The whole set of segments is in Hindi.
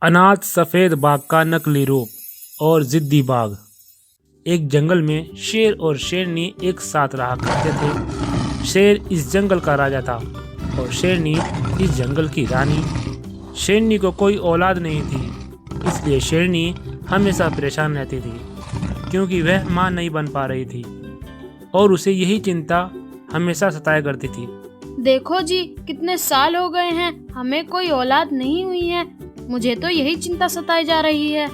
अनाथ सफेद बाघ का नकली रूप और जिद्दी बाघ। एक जंगल में शेर और शेरनी एक साथ रहा करते थे। शेर इस जंगल का राजा था और शेरनी इस जंगल की रानी। शेरनी को कोई औलाद नहीं थी, इसलिए शेरनी हमेशा परेशान रहती थी क्योंकि वह मां नहीं बन पा रही थी और उसे यही चिंता हमेशा सताया करती थी। देखो जी, कितने साल हो गए हैं, हमें कोई औलाद नहीं हुई है। मुझे तो यही चिंता सताई जा रही है।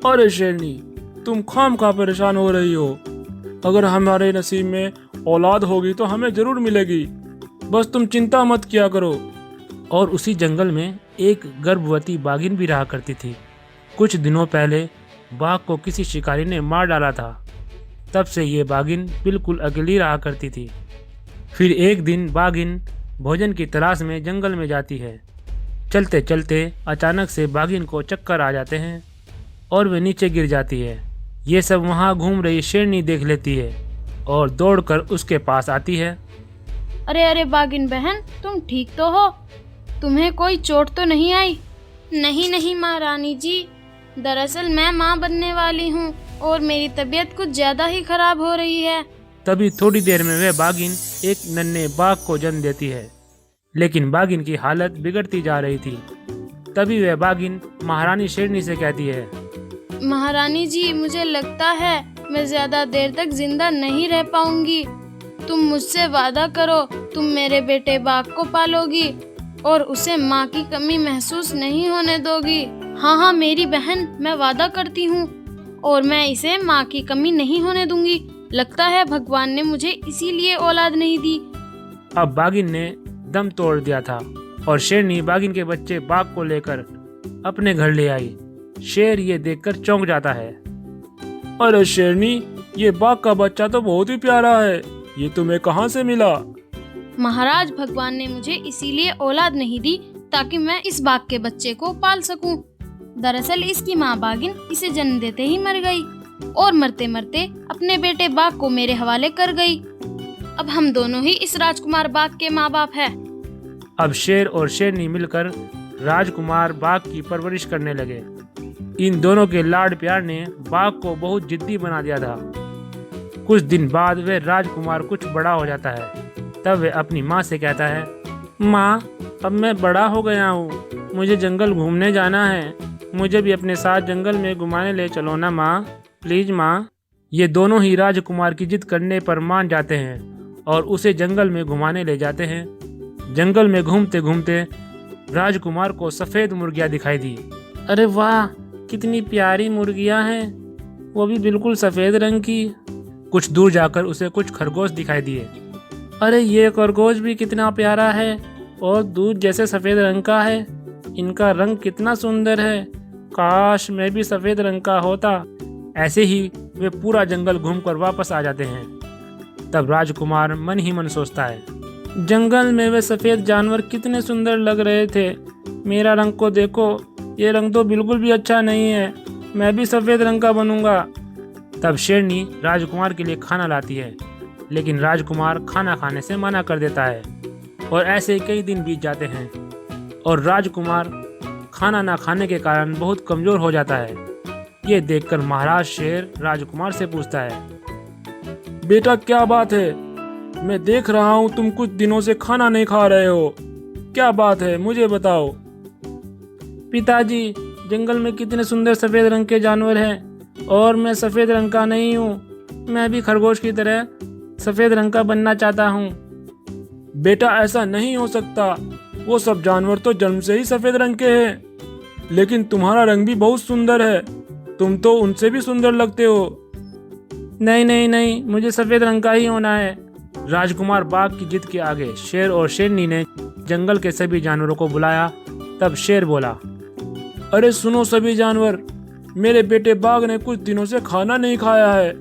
अरे शेरनी, तुम खामखा परेशान हो रही हो। अगर हमारे नसीब में औलाद होगी तो हमें जरूर मिलेगी, बस तुम चिंता मत किया करो। और उसी जंगल में एक गर्भवती बाघिन भी रहा करती थी। कुछ दिनों पहले बाघ को किसी शिकारी ने मार डाला था। तब से ये बाघिन बिल्कुल अकेली रहा करती थी। फिर एक दिन बाघिन भोजन की तलाश में जंगल में जाती है। चलते चलते अचानक से बाघिन को चक्कर आ जाते हैं और वे नीचे गिर जाती है। ये सब वहाँ घूम रही शेरनी देख लेती है और दौड़कर उसके पास आती है। अरे अरे बागिन बहन, तुम ठीक तो हो? तुम्हें कोई चोट तो नहीं आई? नहीं नहीं महारानी जी, दरअसल मैं माँ बनने वाली हूँ और मेरी तबीयत कुछ ज्यादा ही खराब हो रही है। तभी थोड़ी देर में वह बाघिन एक नन्हे बाघ को जन्म देती है, लेकिन बाघिन की हालत बिगड़ती जा रही थी। तभी वह बाघिन महारानी शेरनी से कहती है, महारानी जी, मुझे लगता है मैं ज्यादा देर तक जिंदा नहीं रह पाऊंगी। तुम मुझसे वादा करो, तुम मेरे बेटे बाघ को पालोगी और उसे माँ की कमी महसूस नहीं होने दोगी। हाँ हाँ मेरी बहन, मैं वादा करती हूँ और मैं इसे माँ की कमी नहीं होने दूंगी। लगता है भगवान ने मुझे इसीलिए औलाद नहीं दी। अब बाघिन ने दम तोड़ दिया था और शेरनी बाघिन के बच्चे बाघ को लेकर अपने घर ले आई। शेर ये देखकर चौंक जाता है। अरे शेरनी, ये बाघ का बच्चा तो बहुत ही प्यारा है, ये तुम्हें कहाँ से मिला? महाराज, भगवान ने मुझे इसीलिए औलाद नहीं दी ताकि मैं इस बाघ के बच्चे को पाल सकूं। दरअसल इसकी माँ बाघिन इसे जन्म देते ही मर गई और मरते मरते अपने बेटे बाघ को मेरे हवाले कर गई। अब हम दोनों ही इस राजकुमार बाघ के माँ बाप हैं। अब शेर और शेरनी मिलकर राजकुमार बाघ की परवरिश करने लगे। इन दोनों के लाड प्यार ने बाघ को बहुत जिद्दी बना दिया था। कुछ दिन बाद वह राजकुमार कुछ बड़ा हो जाता है। तब वह अपनी माँ से कहता है, माँ, अब मैं बड़ा हो गया हूँ, मुझे जंगल घूमने जाना है, मुझे भी अपने साथ जंगल में घुमाने ले चलो ना माँ, प्लीज माँ। ये दोनों ही राजकुमार की जिद करने पर मान जाते हैं और उसे जंगल में घुमाने ले जाते हैं। जंगल में घूमते घूमते राजकुमार को सफेद मुर्गियाँ दिखाई दी। अरे वाह, कितनी प्यारी मुर्गियाँ हैं, वो भी बिल्कुल सफेद रंग की। कुछ दूर जाकर उसे कुछ खरगोश दिखाई दिए। अरे ये खरगोश भी कितना प्यारा है और दूध जैसे सफेद रंग का है, इनका रंग कितना सुंदर है, काश मैं भी सफेद रंग का होता। ऐसे ही वे पूरा जंगल घूमकर वापस आ जाते हैं। तब राजकुमार मन ही मन सोचता है, जंगल में वे सफेद जानवर कितने सुंदर लग रहे थे, मेरा रंग को देखो, ये रंग तो बिल्कुल भी अच्छा नहीं है, मैं भी सफेद रंग का बनूंगा। तब शेरनी राजकुमार के लिए खाना लाती है, लेकिन राजकुमार खाना खाने से मना कर देता है और ऐसे कई दिन बीत जाते हैं और राजकुमार खाना ना खाने के कारण बहुत कमजोर हो जाता है। ये देखकर महाराज शेर राजकुमार से पूछता है, बेटा क्या बात है, मैं देख रहा हूँ तुम कुछ दिनों से खाना नहीं खा रहे हो, क्या बात है मुझे बताओ। पिताजी, जंगल में कितने सुंदर सफेद रंग के जानवर हैं और मैं सफेद रंग का नहीं हूँ, मैं भी खरगोश की तरह सफेद रंग का बनना चाहता हूँ। बेटा ऐसा नहीं हो सकता, वो सब जानवर तो जन्म से ही सफेद रंग के हैं, लेकिन तुम्हारा रंग भी बहुत सुंदर है, तुम तो उनसे भी सुंदर लगते हो। नहीं नहीं नहीं, मुझे सफेद रंग का ही होना है। राजकुमार बाघ की जिद के आगे शेर और शेरनी ने जंगल के सभी जानवरों को बुलाया। तब शेर बोला, अरे सुनो सभी जानवर, मेरे बेटे बाघ ने कुछ दिनों से खाना नहीं खाया है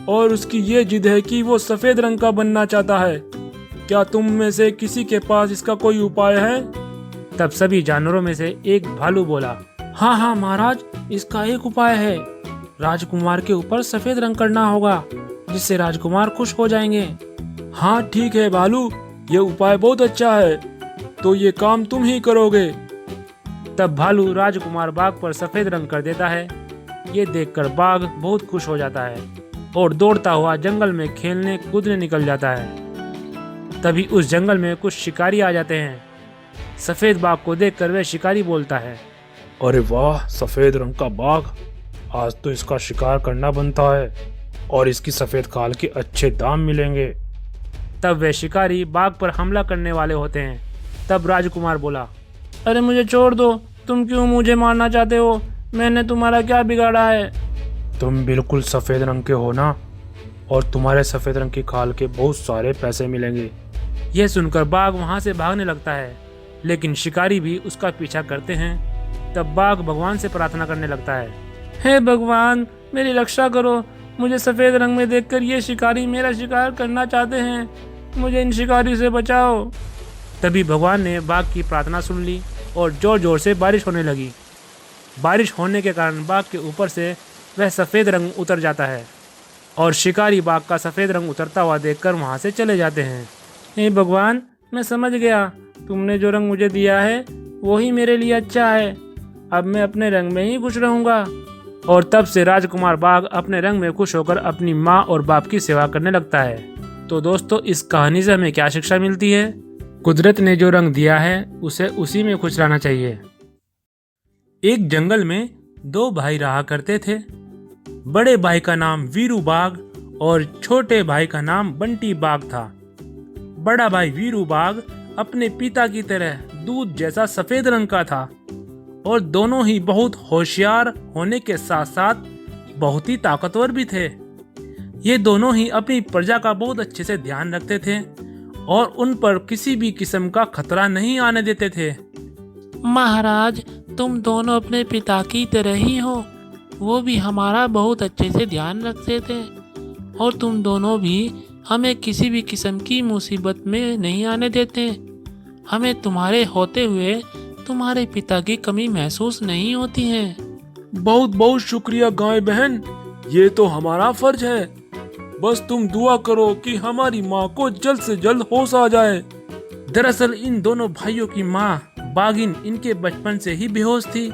और उसकी ये जिद है कि वो सफेद रंग का बनना चाहता है। क्या तुम में से किसी के पास इसका कोई उपाय है? तब सभी जानवरों में से एक भालू बोला, हाँ हाँ महाराज, इसका एक उपाय है, राजकुमार के ऊपर सफेद रंग करना होगा, जिससे राजकुमार खुश हो जाएंगे। हाँ ठीक है भालू, ये उपाय बहुत अच्छा है, तो ये काम तुम ही करोगे। तब भालू राजकुमार बाघ पर सफेद रंग कर देता है। ये देखकर बाघ बहुत खुश हो जाता है और दौड़ता हुआ जंगल में खेलने कूदने निकल जाता है। तभी उस जंगल में कुछ शिकारी आ जाते हैं। सफेद बाघ को देखकर वह शिकारी बोलता है, अरे वाह, सफेद रंग का बाघ, आज तो इसका शिकार करना बनता है और इसकी सफेद खाल के अच्छे दाम मिलेंगे। तब वे शिकारी बाघ पर हमला करने वाले होते हैं। तब राजकुमार बोला, अरे मुझे छोड़ दो, तुम क्यों मुझे मारना चाहते हो? मैंने तुम्हारा क्या बिगाड़ा है? तुम बिल्कुल सफेद रंग के हो ना, और तुम्हारे सफेद रंग की खाल के बहुत सारे पैसे मिलेंगे। यह सुनकर बाघ वहां से भागने लगता है, लेकिन शिकारी भी उसका पीछा करते हैं। तब बाघ भगवान से प्रार्थना करने लगता है, हे भगवान, मेरी रक्षा करो, मुझे सफेद रंग में देखकर ये शिकारी मेरा शिकार करना चाहते हैं, मुझे इन शिकारी से बचाओ। तभी भगवान ने बाघ की प्रार्थना सुन ली और जोर जोर से बारिश होने लगी। बारिश होने के कारण बाघ के ऊपर से वह सफ़ेद रंग उतर जाता है और शिकारी बाघ का सफ़ेद रंग उतरता हुआ देखकर वहाँ से चले जाते हैं। हे भगवान, मैं समझ गया, तुमने जो रंग मुझे दिया है वही मेरे लिए अच्छा है, अब मैं अपने रंग में ही खुश रहूँगा। और तब से राजकुमार बाघ अपने रंग में खुश होकर अपनी माँ और बाप की सेवा करने लगता है। तो दोस्तों, इस कहानी से हमें क्या शिक्षा मिलती है? कुदरत ने जो रंग दिया है उसे उसी में खुश रहना चाहिए। एक जंगल में दो भाई रहा करते थे। बड़े भाई का नाम वीरू बाघ और छोटे भाई का नाम बंटी बाघ था। बड़ा भाई वीरू बाघ अपने पिता की तरह दूध जैसा सफेद रंग का था और दोनों ही बहुत होशियार होने के साथ साथ बहुत ही ताकतवर भी थे। ये दोनों ही अपनी प्रजा का बहुत अच्छे से ध्यान रखते थे और उन पर किसी भी किस्म का खतरा नहीं आने देते थे। महाराज, तुम दोनों अपने पिता की तरह ही हो, वो भी हमारा बहुत अच्छे से ध्यान रखते थे और तुम दोनों भी हमें किसी भी किस्म की मुसीबत में नहीं आने देते। हमें तुम्हारे होते हुए तुम्हारे पिता की कमी महसूस नहीं होती है। बहुत बहुत शुक्रिया गाय बहन, ये तो हमारा फर्ज है। बस तुम दुआ करो कि हमारी माँ को जल्द से जल्द होश आ जाए। दरअसल इन दोनों भाइयों की माँ बाघिन इनके बचपन से ही बेहोश थी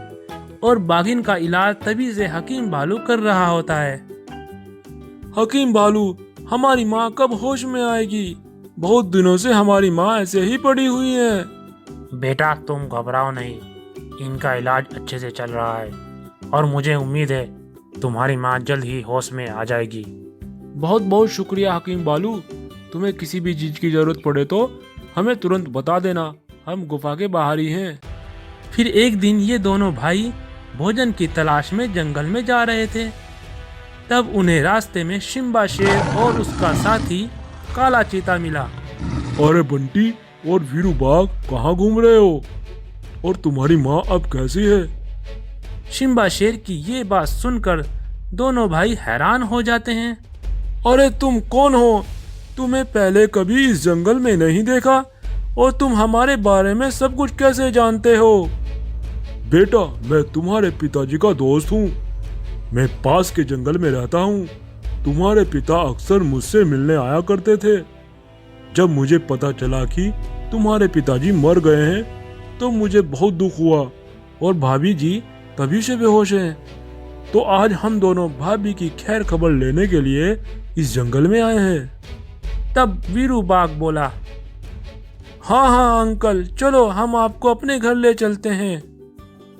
और बाघिन का इलाज तभी से हकीम भालू कर रहा होता है। हकीम भालू, हमारी माँ कब होश में आएगी? बहुत दिनों से हमारी माँ ऐसे ही पड़ी हुई है। बेटा, तुम घबराओ नहीं, इनका इलाज अच्छे से चल रहा है और मुझे उम्मीद है तुम्हारी माँ जल्द ही होश में आ जाएगी। बहुत बहुत शुक्रिया हकीम भालू, तुम्हें किसी भी चीज की जरूरत पड़े तो हमें तुरंत बता देना, हम गुफा के बाहर ही हैं। फिर एक दिन ये दोनों भाई भोजन की तलाश में जंगल में जा रहे थे। तब उन्हें रास्ते में शिम्बा शेर और उसका साथी काला चीता मिला। अरे बंटी और वीरू बाघ, कहाँ घूम रहे हो? और तुम्हारी माँ अब कैसी है? शिम्बा शेर की ये बात सुनकर दोनों भाई हैरान हो जाते हैं। अरे तुम कौन हो? तुम्हें पहले कभी इस जंगल में नहीं देखा और तुम हमारे बारे में सब कुछ कैसे जानते हो? बेटा, मैं तुम्हारे पिताजी का दोस्त हूँ। मैं पास के जंगल में रहता हूँ। तुम्हारे पिता अक्सर मुझसे मिलने आया करते थे। जब मुझे पता चला कि तुम्हारे पिताजी मर गए हैं तो मुझे बहुत दुख हुआ और भाभी जी तभी से बेहोश हैं। तो आज हम दोनों भाभी की खैर खबर लेने के लिए इस जंगल में आए हैं। तब वीरू बाघ बोला, हाँ हाँ अंकल, चलो हम आपको अपने घर ले चलते हैं।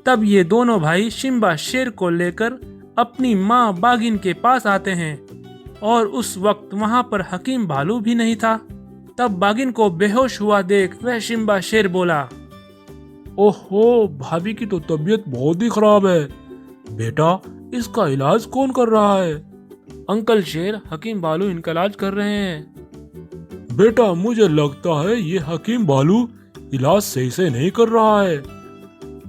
तब ये दोनों भाई शिम्बा शेर को लेकर अपनी माँ बाघिन के पास आते हैं और उस वक्त वहाँ पर हकीम भालू भी नहीं था। तब बाघिन को बेहोश हुआ देख वह शिम्बा शेर बोला, ओहो, भाभी की तो तबीयत बहुत ही खराब है। बेटा, इसका इलाज कौन कर रहा है? अंकल शेर, हकीम भालू इनका इलाज कर रहे हैं। बेटा, मुझे लगता है ये हकीम भालू इलाज सही से नहीं कर रहा है,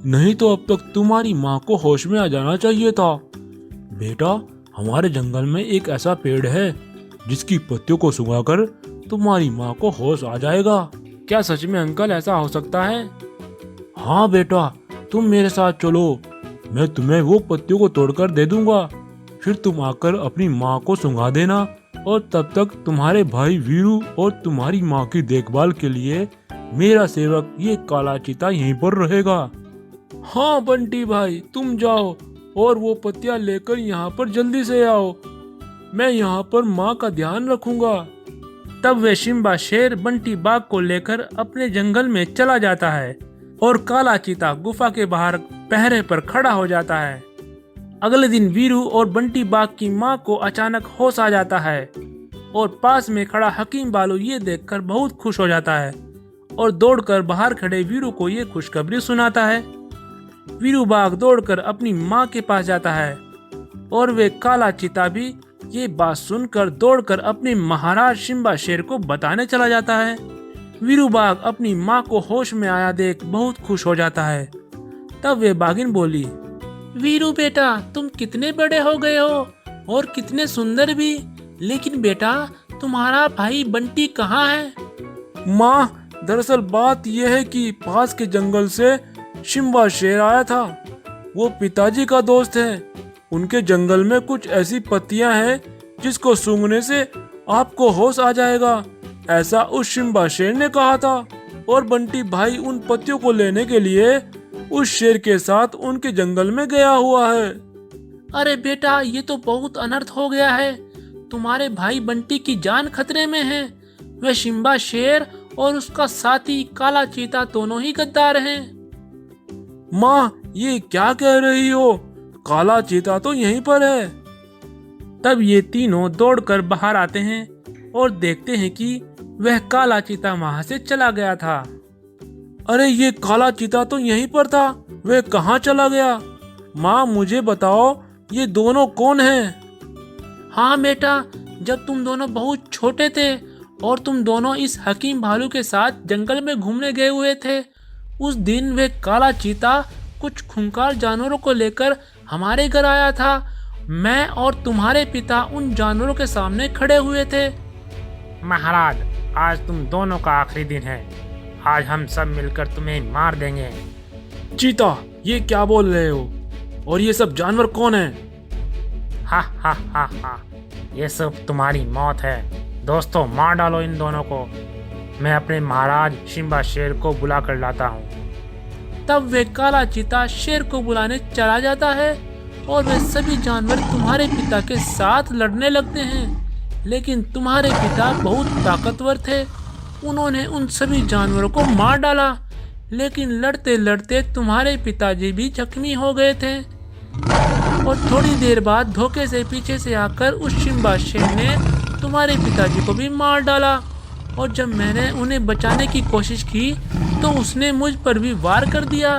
नहीं तो अब तक तुम्हारी माँ को होश में आ जाना चाहिए था। बेटा, हमारे जंगल में एक ऐसा पेड़ है जिसकी पत्तियों को सुखाकर तुम्हारी माँ को होश आ जाएगा। क्या सच में अंकल ऐसा हो सकता है? हाँ बेटा, तुम मेरे साथ चलो, मैं तुम्हें वो पत्तियों को तोड़कर दे दूंगा। फिर तुम आकर अपनी माँ को सुंघा देना और तब तक तुम्हारे भाई वीरू और तुम्हारी माँ की देखभाल के लिए मेरा सेवक ये काला चीता यहीं पर रहेगा। हाँ बंटी भाई, तुम जाओ और वो पत्तियां लेकर यहाँ पर जल्दी से आओ। मैं यहाँ पर माँ का ध्यान रखूंगा। तब वे शिम्बा शेर बंटी बाघ को लेकर अपने जंगल में चला जाता है और काला चीता गुफा के बाहर पहरे पर खड़ा हो जाता है। अगले दिन वीरू और बंटी बाघ की माँ को अचानक होश आ जाता है और पास में खड़ा हकीम बालू ये देखकर बहुत खुश हो जाता है और दौड़कर बाहर खड़े वीरू को ये खुशखबरी सुनाता है। वीरू बाघ दौड़कर अपनी माँ के पास जाता है और वे काला चीता भी ये बात सुनकर दौड़कर अपने महाराज शिम्बा शेर को बताने चला जाता है। वीरू बाघ अपनी माँ को होश में आया देख बहुत खुश हो जाता है। तब वे बाघिन बोली, वीरू बेटा, तुम कितने बड़े हो गए हो और कितने सुंदर भी। लेकिन बेटा, तुम्हारा भाई बंटी कहाँ है? माँ, दरअसल बात यह है कि पास के जंगल से शिम्बा शेर आया था। वो पिताजी का दोस्त है। उनके जंगल में कुछ ऐसी पत्तियां हैं जिसको सूंघने से आपको होश आ जाएगा, ऐसा उस शिम्बा शेर ने कहा था। और बंटी भाई उन पत्तियों को लेने के लिए उस शेर के साथ उनके जंगल में गया हुआ है। अरे बेटा, ये तो बहुत अनर्थ हो गया है। तुम्हारे भाई बंटी की जान खतरे में है। वह शिम्बा शेर और उसका साथी काला चीता दोनों ही गद्दार हैं। माँ, ये क्या कह रही हो? काला चीता तो यहीं पर है। तब ये तीनों दौड़कर बाहर आते हैं और देखते हैं कि वह काला चीता वहां से चला गया था। अरे, ये काला चीता तो यहीं पर था, वह कहाँ चला गया? माँ, मुझे बताओ, ये दोनों कौन हैं? हाँ बेटा, जब तुम दोनों बहुत छोटे थे और तुम दोनों इस हकीम भालू के साथ जंगल में घूमने गए हुए थे, उस दिन वे काला चीता कुछ खूंखार जानवरों को लेकर हमारे घर आया था। मैं और तुम्हारे पिता उन जानवरों के सामने खड़े हुए थे। महाराज, आज तुम दोनों का आखिरी दिन है। आज हम सब मिलकर तुम्हें मार देंगे। चीता, ये क्या बोल रहे हो? और ये सब जानवर कौन है? हा हा हा हा, ये सब तुम्हारी मौत है। दोस्तों, मार डालो इन दोनों को। मैं अपने महाराज शिम्बा शेर को बुला कर लाता हूँ। तब वे काला चीता शेर को बुलाने चला जाता है और वे सभी जानवर तुम्हारे पिता के साथ लड़ने लगते हैं। लेकिन तुम्हारे पिता बहुत ताकतवर थे। उन्होंने उन सभी जानवरों को मार डाला। लेकिन लड़ते लड़ते तुम्हारे पिताजी भी जख्मी हो गए थे और थोड़ी देर बाद धोखे से पीछे से आकर उस शिम्बा शेर ने तुम्हारे पिताजी को भी मार डाला। और जब मैंने उन्हें बचाने की कोशिश की तो उसने मुझ पर भी वार कर दिया।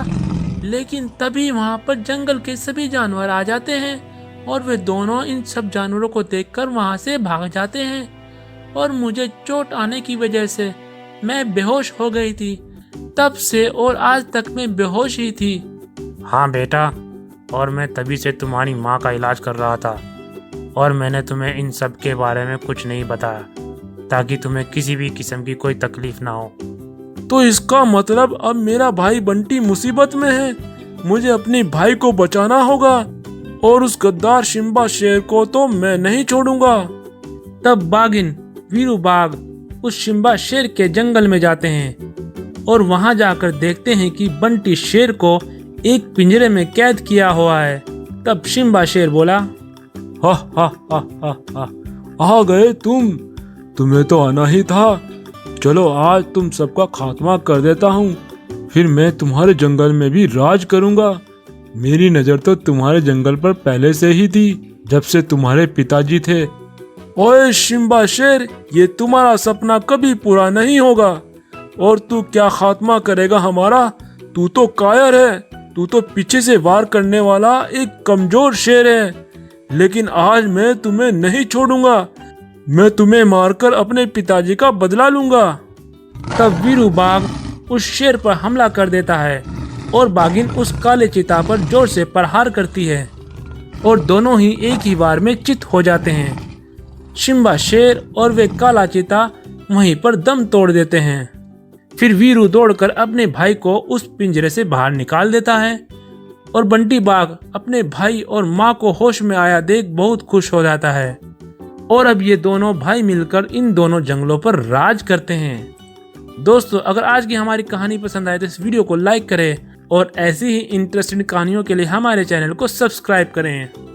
लेकिन तभी वहाँ पर जंगल के सभी जानवर आ जाते हैं और वे दोनों इन सब जानवरों को देखकर वहाँ से भाग जाते हैं। और मुझे चोट आने की वजह से मैं बेहोश हो गई थी। तब से और आज तक मैं बेहोश ही थी। हाँ बेटा, और मैं तभी से तुम्हारी माँ का इलाज कर रहा था और मैंने तुम्हें इन सब के बारे में कुछ नहीं बताया ताकि तुम्हें किसी भी किस्म की कोई तकलीफ ना हो। तो इसका मतलब अब मेरा भाई बंटी मुसीबत में है। मुझे अपने भाई को बचाना होगा और उस गद्दार शिम्बा शेर को तो मैं नहीं छोड़ूंगा। तब बाघिन वीरू बाघ उस शिम्बा शेर के जंगल में जाते हैं और वहां जाकर देखते हैं कि बंटी शेर को एक पिंजरे में कैद किया हुआ है। तब शिम्बा शेर बोला, हा हा हा हा हा, आ गए तुम। तुम्हें तो आना ही था। चलो, आज तुम सबका खात्मा कर देता हूँ। फिर मैं तुम्हारे जंगल में भी राज करूँगा। मेरी नज़र तो तुम्हारे जंगल पर पहले से ही थी, जब से तुम्हारे पिताजी थे। ओए शिम्बा शेर, ये तुम्हारा सपना कभी पूरा नहीं होगा। और तू क्या खात्मा करेगा हमारा? तू तो कायर है। तू तो पीछे से वार करने वाला एक कमजोर शेर है। लेकिन आज मैं तुम्हें नहीं छोड़ूंगा। मैं तुम्हें मारकर अपने पिताजी का बदला लूंगा। तब वीरू बाघ उस शेर पर हमला कर देता है और बाघिन उस काले चीता पर जोर से प्रहार करती है और दोनों ही एक ही बार में चित हो जाते हैं। शिम्बा शेर और वे काला चीता वहीं पर दम तोड़ देते हैं। फिर वीरू दौड़कर अपने भाई को उस पिंजरे से बाहर निकाल देता है और बंटी बाघ अपने भाई और माँ को होश में आया देख बहुत खुश हो जाता है। और अब ये दोनों भाई मिलकर इन दोनों जंगलों पर राज करते हैं। दोस्तों, अगर आज की हमारी कहानी पसंद आए तो इस वीडियो को लाइक करें और ऐसी ही इंटरेस्टिंग कहानियों के लिए हमारे चैनल को सब्सक्राइब करें।